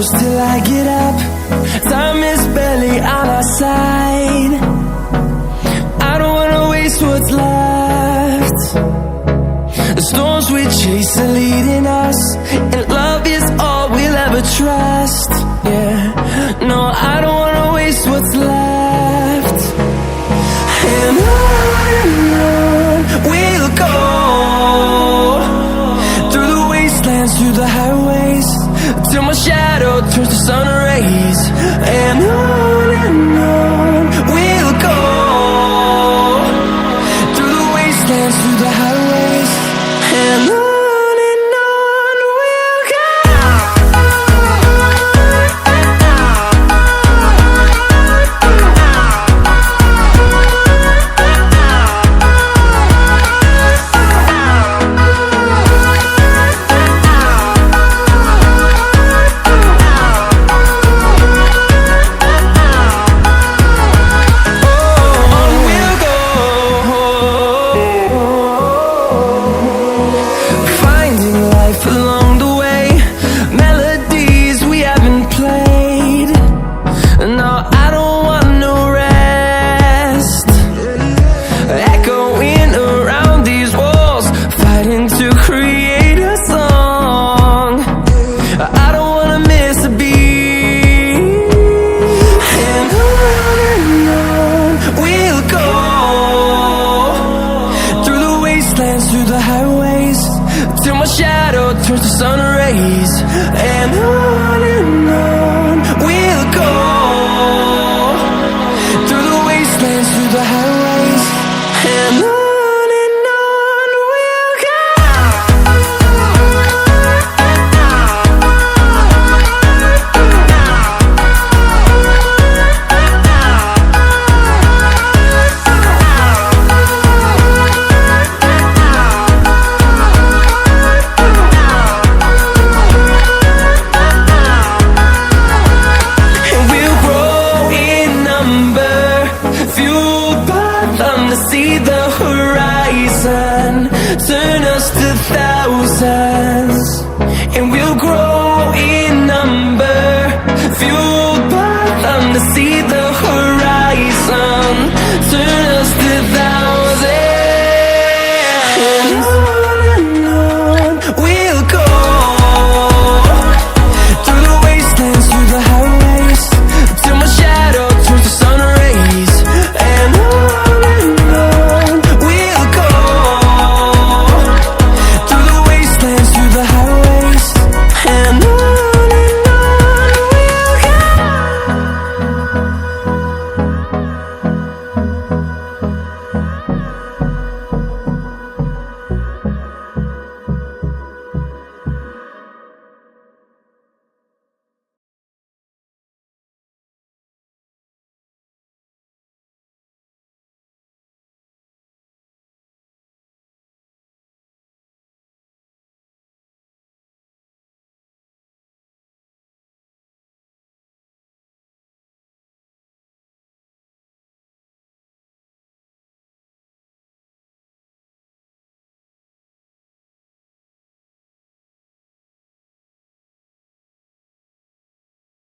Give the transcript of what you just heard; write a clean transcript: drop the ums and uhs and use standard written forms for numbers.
close till I get up. Time is barely on our side. I don't wanna waste what's left. The storms we chase are leading us, and love is all we'll ever trust. Yeah, no, I don't wanna waste what's left. And on we'll go, through the wastelands, through the highways, till my shadow turns to sun rays. And on we'll go, through the wastelands, through the highways, and on we'll go. Along the way, melodies we haven't played. No, I don't want no rest. Echoing around these walls, fighting to create a song. I don't wanna miss a beat. And on we'll go, through the wastelands, through the highways, till my shadow turns to sun rays. And on we'll go, through the wastelands, through the highways, and on we'll go. Fueled by them to see the horizon.